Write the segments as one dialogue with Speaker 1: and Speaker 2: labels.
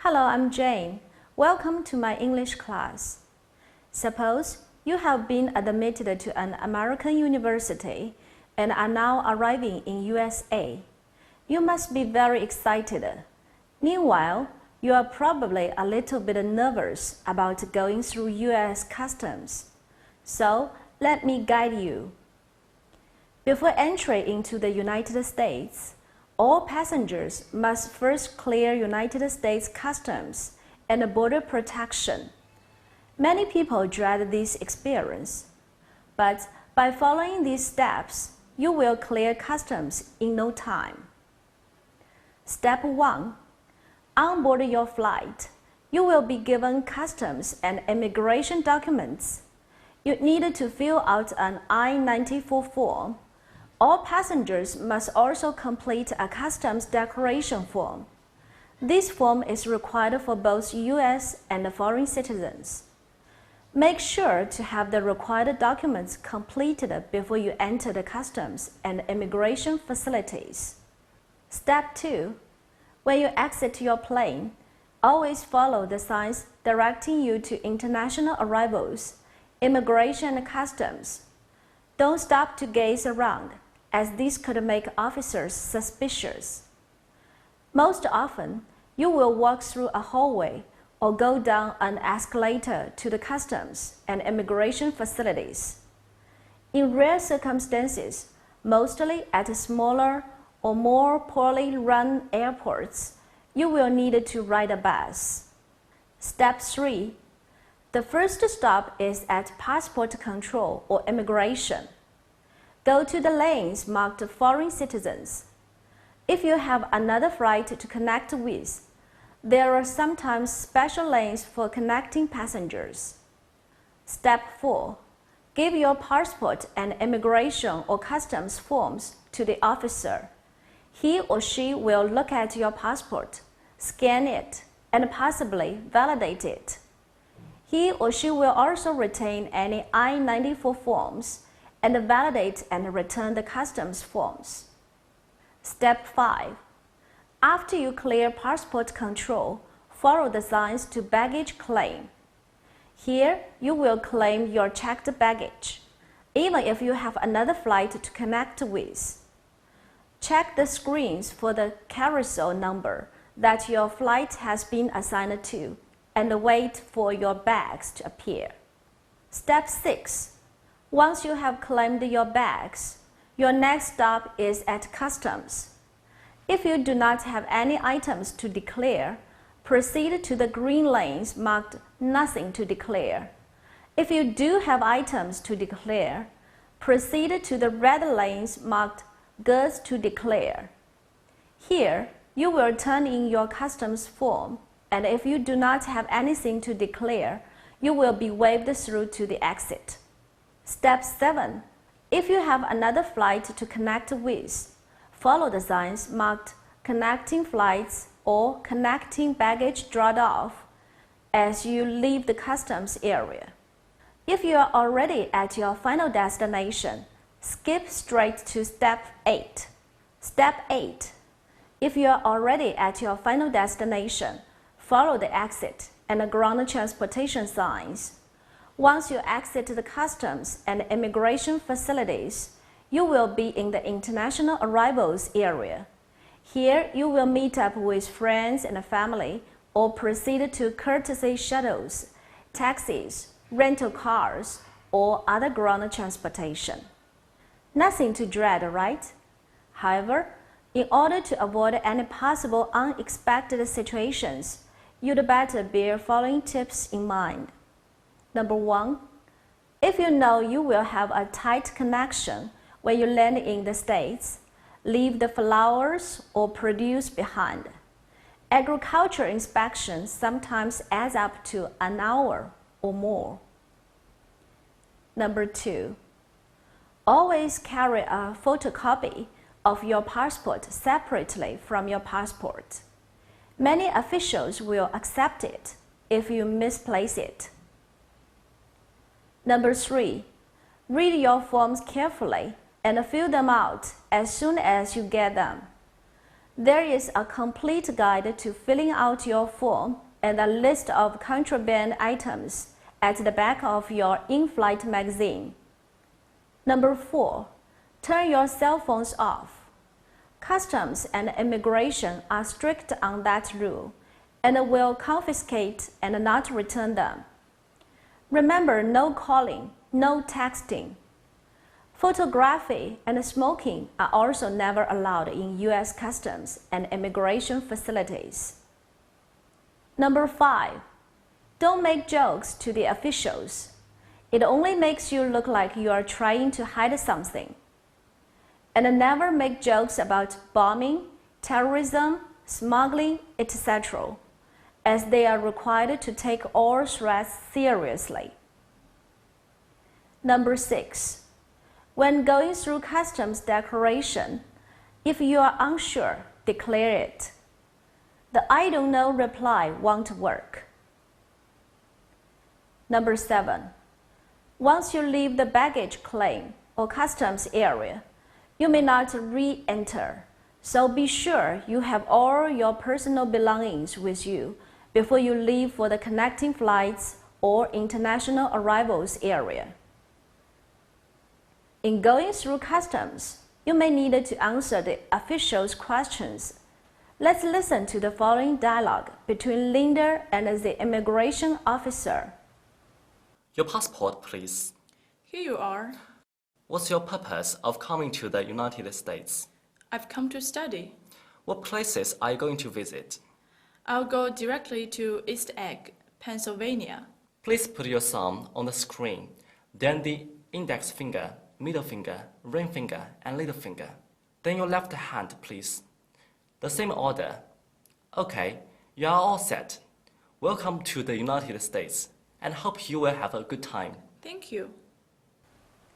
Speaker 1: Hello, I'm Jane. Welcome to my English class. Suppose you have been admitted to an American university and are now arriving in USA. You must be very excited. Meanwhile, you are probably a little bit nervous about going through US customs. So, let me guide you. Before entry into the United States, all passengers must first clear United States customs and border protection. Many people dread this experience, but by following these steps, you will clear customs in no time. Step 1. On board your flight, you will be given customs and immigration documents. You need to fill out an I-94 form. All passengers must also complete a customs declaration form. This form is required for both U.S. and foreign citizens. Make sure to have the required documents completed before you enter the customs and immigration facilities. Step 2. When you exit your plane, always follow the signs directing you to international arrivals, immigration and customs. Don't stop to gaze around, as this could make officers suspicious. Most often, you will walk through a hallway or go down an escalator to the customs and immigration facilities. In rare circumstances, mostly at smaller or more poorly run airports, you will need to ride a bus. Step 3. The first stop is at passport control or immigration. Go to the lanes marked foreign citizens. If you have another flight to connect with, there are sometimes special lanes for connecting passengers. Step 4. Give your passport and immigration or customs forms to the officer. He or she will look at your passport, scan it, and possibly validate it. He or she will also retain any I-94 forms and validate and return the customs forms. Step 5. After you clear passport control, follow the signs to baggage claim. Here, you will claim your checked baggage, even if you have another flight to connect with. Check the screens for the carousel number that your flight has been assigned to, and wait for your bags to appear. Step 6. Once you have claimed your bags, your next stop is at customs. If you do not have any items to declare, proceed to the green lanes marked Nothing to Declare. If you do have items to declare, proceed to the red lanes marked Goods to Declare. Here, you will turn in your customs form, and if you do not have anything to declare, you will be waved through to the exit. Step 7. If you have another flight to connect with, follow the signs marked Connecting Flights or Connecting Baggage Dropped Off as you leave the customs area. If you are already at your final destination, skip straight to Step 8. Step 8. If you are already at your final destination, follow the exit and the ground transportation signs. Once you exit the customs and immigration facilities, you will be in the international arrivals area. Here, you will meet up with friends and family or proceed to courtesy shuttles, taxis, rental cars, or other ground transportation. Nothing to dread, right? However, in order to avoid any possible unexpected situations, you'd better bear following tips in mind. Number 1. If you know you will have a tight connection when you land in the States, leave the flowers or produce behind. Agriculture inspection sometimes adds up to an hour or more. Number 2. Always carry a photocopy of your passport separately from your passport. Many officials will accept it if you misplace it. Number 3. Read your forms carefully and fill them out as soon as you get them. There is a complete guide to filling out your form and a list of contraband items at the back of your in-flight magazine. Number 4. Turn your cell phones off. Customs and immigration are strict on that rule and will confiscate and not return them. Remember, no calling, no texting. Photography and smoking are also never allowed in U.S. customs and immigration facilities. Number 5. Don't make jokes to the officials. It only makes you look like you are trying to hide something. And never make jokes about bombing, terrorism, smuggling, etc., as they are required to take all threats seriously. Number 6. When going through customs declaration, if you are unsure, declare it. The "I don't know" reply won't work. Number 7. Once you leave the baggage claim or customs area, you may not re-enter, so be sure you have all your personal belongings with you before you leave for the connecting flights or international arrivals area. In going through customs, you may need to answer the officials' questions. Let's listen to the following dialogue between Linda and the immigration officer.
Speaker 2: Your passport, please.
Speaker 3: Here you are.
Speaker 2: What's your purpose of coming to the United States?
Speaker 3: I've come to study.
Speaker 2: What places are you going to visit?
Speaker 3: I'll go directly to East Egg, Pennsylvania.
Speaker 2: Please put your thumb on the screen, then the index finger, middle finger, ring finger, and little finger. Then your left hand, please. The same order. Okay, you are all set. Welcome to the United States, and hope you will have a good time.
Speaker 3: Thank you.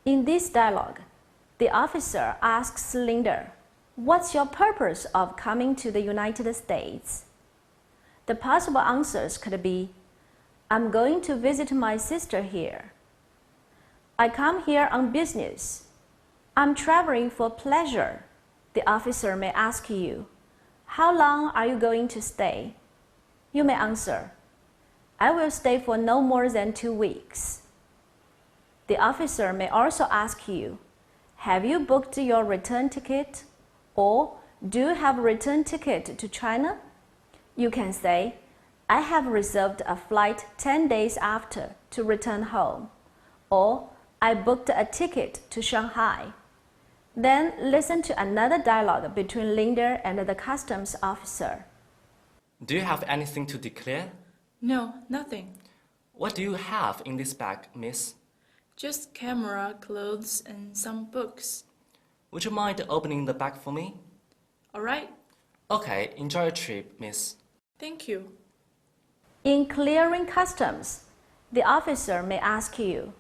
Speaker 1: In this dialogue, the officer asks Linda, "What's your purpose of coming to the United States?" The possible answers could be, "I'm going to visit my sister here." "I come here on business." "I'm traveling for pleasure." The officer may ask you, "How long are you going to stay?" You may answer, "I will stay for no more than 2 weeks." The officer may also ask you, "Have you booked your return ticket?" or "Do you have a return ticket to China?" You can say, "I have reserved a flight 10 days after to return home," or "I booked a ticket to Shanghai." Then listen to another dialogue between Linda and the customs officer.
Speaker 2: Do you have anything to declare?
Speaker 3: No, nothing.
Speaker 2: What do you have in this bag, miss?
Speaker 3: Just camera, clothes, and some books.
Speaker 2: Would you mind opening the bag for me?
Speaker 3: All right.
Speaker 2: Okay, enjoy your trip, miss.
Speaker 3: Thank you.
Speaker 1: In clearing customs, the officer may ask you,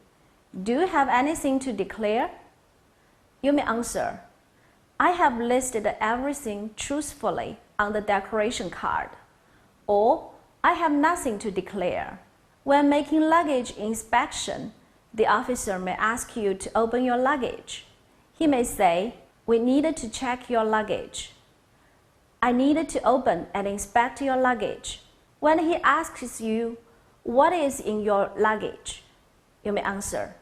Speaker 1: "Do you have anything to declare?" You may answer, "I have listed everything truthfully on the declaration card," or "I have nothing to declare." When making luggage inspection, the officer may ask you to open your luggage. He may say, "We needed to check your luggage." "I needed to open and inspect your luggage." When he asks you, "What is in your luggage?" you may answer,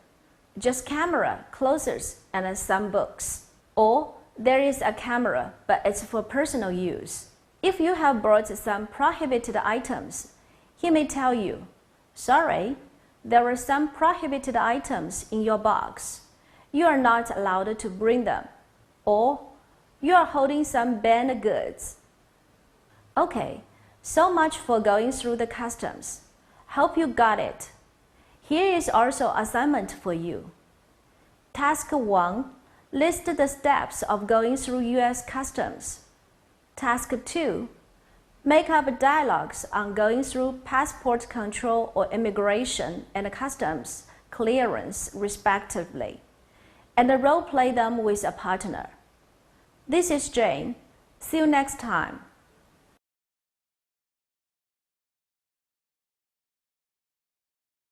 Speaker 1: "Just camera, clothes, and some books." Or, "There is a camera, but it's for personal use." If you have brought some prohibited items, he may tell you, "Sorry, there are some prohibited items in your box. You are not allowed to bring them." Or, "You are holding some banned goods." Okay, so much for going through the customs. Hope you got it. Here is also an assignment for you. Task 1. List the steps of going through U.S. customs. Task 2. Make up dialogues on going through passport control or immigration and customs clearance, respectively, and role-play them with a partner. This is Jane. See you next time.